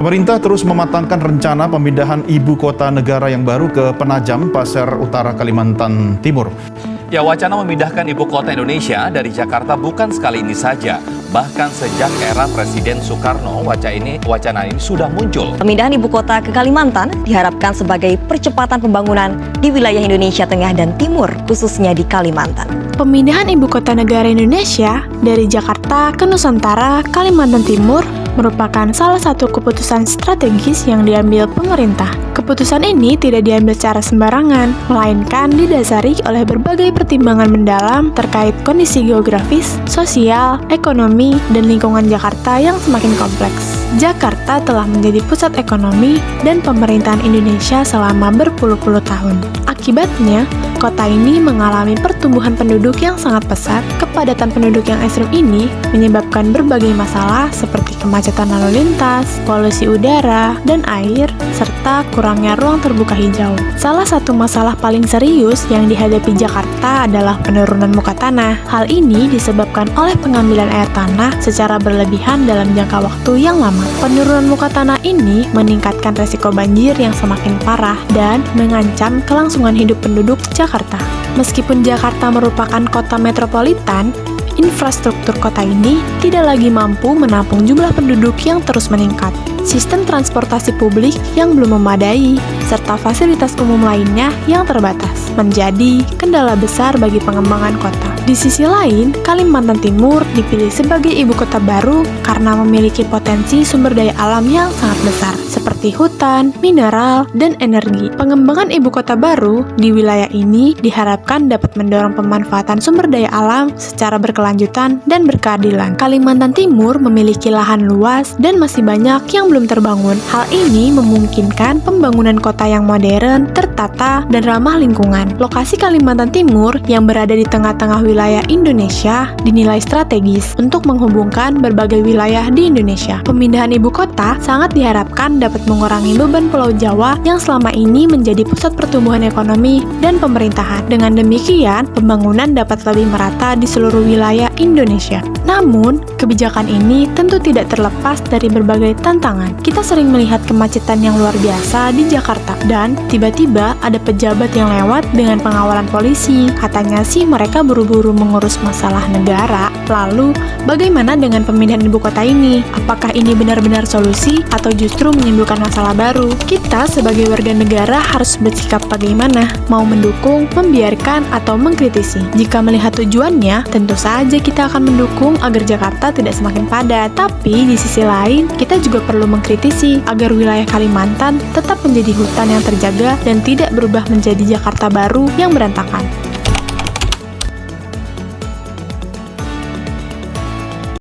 Pemerintah terus mematangkan rencana pemindahan ibu kota negara yang baru ke Penajam, Pasir Utara, Kalimantan Timur. Ya, wacana memindahkan ibu kota Indonesia dari Jakarta bukan sekali ini saja. Bahkan sejak era Presiden Soekarno, wacana ini sudah muncul. Pemindahan ibu kota ke Kalimantan diharapkan sebagai percepatan pembangunan di wilayah Indonesia Tengah dan Timur, khususnya di Kalimantan. Pemindahan ibu kota negara Indonesia dari Jakarta ke Nusantara, Kalimantan Timur merupakan salah satu keputusan strategis yang diambil pemerintah. Keputusan ini tidak diambil secara sembarangan, melainkan didasari oleh berbagai pertimbangan mendalam terkait kondisi geografis, sosial, ekonomi, dan lingkungan Jakarta yang semakin kompleks. Jakarta telah menjadi pusat ekonomi dan pemerintahan Indonesia selama berpuluh-puluh tahun. Akibatnya, kota ini mengalami pertumbuhan penduduk yang sangat pesat. Kepadatan penduduk yang ekstrem ini menyebabkan berbagai masalah seperti kemacetan lalu lintas, polusi udara dan air, serta kurangnya ruang terbuka hijau. Salah satu masalah paling serius yang dihadapi Jakarta adalah penurunan muka tanah. Hal ini disebabkan oleh pengambilan air tanah secara berlebihan dalam jangka waktu yang lama. Penurunan muka tanah ini meningkatkan resiko banjir yang semakin parah dan mengancam kelangsungan hidup penduduk Jakarta. Meskipun Jakarta merupakan kota metropolitan, infrastruktur kota ini tidak lagi mampu menampung jumlah penduduk yang terus meningkat. Sistem transportasi publik yang belum memadai, serta fasilitas umum lainnya yang terbatas, menjadi kendala besar bagi pengembangan kota. Di sisi lain, Kalimantan Timur dipilih sebagai ibu kota baru karena memiliki potensi sumber daya alam yang sangat besar, seperti hutan, mineral, dan energi. Pengembangan ibu kota baru di wilayah ini diharapkan dapat mendorong pemanfaatan sumber daya alam secara berkelanjutan dan berkeadilan. Kalimantan Timur memiliki lahan luas dan masih banyak yang belum terbangun. Hal ini memungkinkan pembangunan kota yang modern, tertata, dan ramah lingkungan. Lokasi Kalimantan Timur yang berada di tengah-tengah wilayah Indonesia dinilai strategis untuk menghubungkan berbagai wilayah di Indonesia. Pemindahan ibu kota sangat diharapkan dapat mengurangi beban Pulau Jawa yang selama ini menjadi pusat pertumbuhan ekonomi dan pemerintahan. Dengan demikian, pembangunan dapat lebih merata di seluruh wilayah Indonesia. Namun, kebijakan ini tentu tidak terlepas dari berbagai tantangan. Kita sering melihat kemacetan yang luar biasa di Jakarta, dan tiba-tiba ada pejabat yang lewat dengan pengawalan polisi. Katanya sih mereka buru-buru mengurus masalah negara. Lalu, bagaimana dengan pemindahan ibu kota ini? Apakah ini benar-benar solusi atau justru menimbulkan masalah baru? Kita sebagai warga negara harus bersikap bagaimana? Mau mendukung, membiarkan, atau mengkritisi? Jika melihat tujuannya, tentu saja kita akan mendukung agar Jakarta tidak semakin padat. Tapi di sisi lain, kita juga perlu mengkritisi agar wilayah Kalimantan tetap menjadi hutan yang terjaga dan tidak berubah menjadi Jakarta baru yang berantakan.